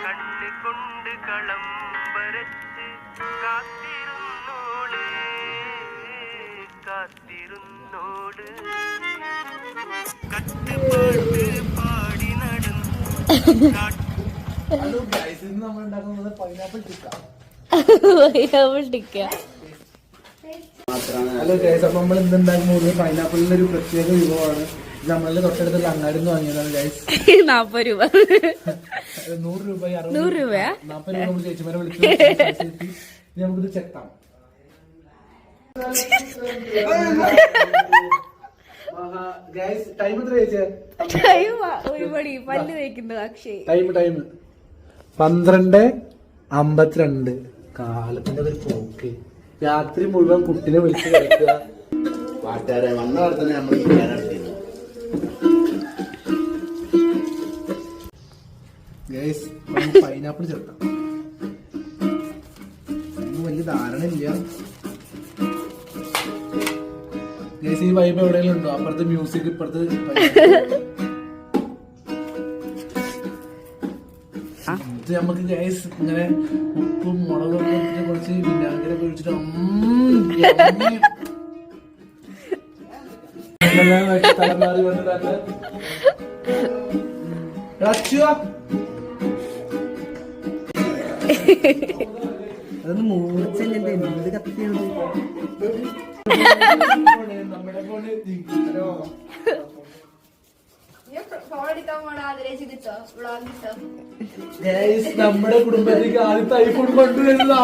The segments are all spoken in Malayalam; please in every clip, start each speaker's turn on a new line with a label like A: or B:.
A: കണ്ണുകൊണ്ട് കളം വരച്ച് കാത്തിരുന്നോട് കാത്തിരുന്നോട് കട്ടുപാട്ട് പാടി നടന്നു.
B: ഹലോ ഗൈസ്, ഇന്ന് നമ്മൾ ഉണ്ടാക്കുന്നത് പൈനാപ്പിൾ ടിക്ക. ഹലോ ഗൈസ്, അപ്പൊ നമ്മൾ ഇന്ന് ഉണ്ടാക്കുന്നത് പൈനാപ്പിളിന്റെ ഒരു പ്രത്യേക വിഭവമാണ്. ഇത് നമ്മളുടെ തൊട്ടടുത്തുള്ള അങ്ങാടിന്ന് വാങ്ങിയതാണ് ഗൈസ്.
C: 40 രൂപ
B: 100 രൂപ
C: 100 രൂപ
B: 40 രൂപ നമ്മൾ ചേച്ചിമാരെ വിളിച്ചു. ഇനി നമുക്കിത് ചെക്കാം. ഗൈസ്, ടൈം എത്ര ചേച്ചേ?
C: പല്ല് തേക്കുന്നത് അക്ഷയ്.
B: ടൈം 12:52. കാലത്തിന്റെ ഒരു പോക്ക്. രാത്രി മുഴുവൻ കുട്ടിനെ വിളിച്ച് കളിക്കുക.
D: പാട്ടുകാരെ വന്ന തന്നെ നമ്മൾ
B: ഗൈസ്, പൈനാപ്പിൾ ചേർക്കാം. ഒന്നും വലിയ ധാരണ ഇല്ല ഗൈസ്. ഈ വൈബ് എവിടെയെങ്കിലും ഉണ്ടോ? അപ്പുറത്ത് മ്യൂസിക്, ഇപ്പുറത്ത് ഇത് നമുക്ക് ഗൈസ് ഇങ്ങനെ ഉപ്പും മുളകൊക്കെ ഇട്ടിട്ട് കുറച്ച് വിനാഗിരി ഒഴിച്ചിട്ട് തലമാറി വന്നിട്ട് അതൊന്ന് മൂർച്ചല്ലേ എന്ത് കത്തിയാണ്. നമ്മുടെ നമ്മുടെ കുടുംബത്തിലേക്ക് ആദ്യത്തെ ഐഫോൺ കൊണ്ടുവരുന്നത്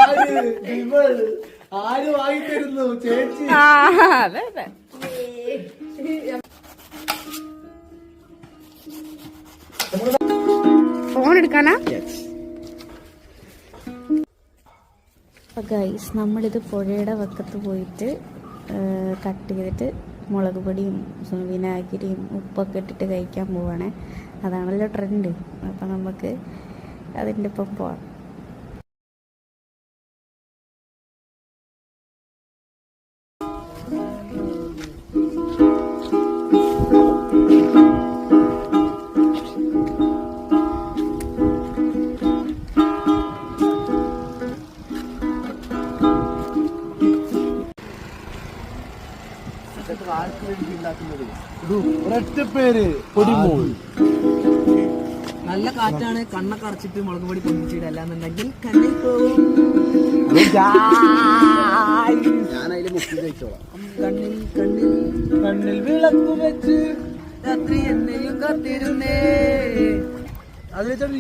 B: ആര് വാങ്ങിത്തരുന്നു? ചേച്ചി.
C: ഫോൺ എടുക്കാനാ ഗൈസ്? നമ്മളിത് പുഴയുടെ വക്കത്ത് പോയിട്ട് കട്ട് ചെയ്തിട്ട് മുളക് പൊടിയും വിനാഗിരിയും ഉപ്പൊക്കെ ഇട്ടിട്ട് കഴിക്കാൻ പോവാണ്. അതാണല്ലോ ട്രെൻഡ്. അപ്പം നമുക്ക് അതിൻ്റെ ഒപ്പം പോവാം.
B: ഒരൊറ്റ പേര് പൊടിമോൾ.
E: നല്ല കാറ്റാണ്. കണ്ണൊക്കെ അടച്ചിട്ട് മുളക് പൊടി പൊന്നിച്ചിട്ട് അല്ലാന്നുണ്ടെങ്കിൽ കണ്ണിൽ പോകും.
D: ഞാൻ അതിൽ മുക്കി കഴിച്ചോളാം.
E: കണ്ണിൽ കണ്ണിൽ
B: കണ്ണിൽ വിളക്ക് വെച്ച്
E: രാത്രി എന്നെയും കാത്തിരുന്നേ.
B: അത് വെച്ചാൽ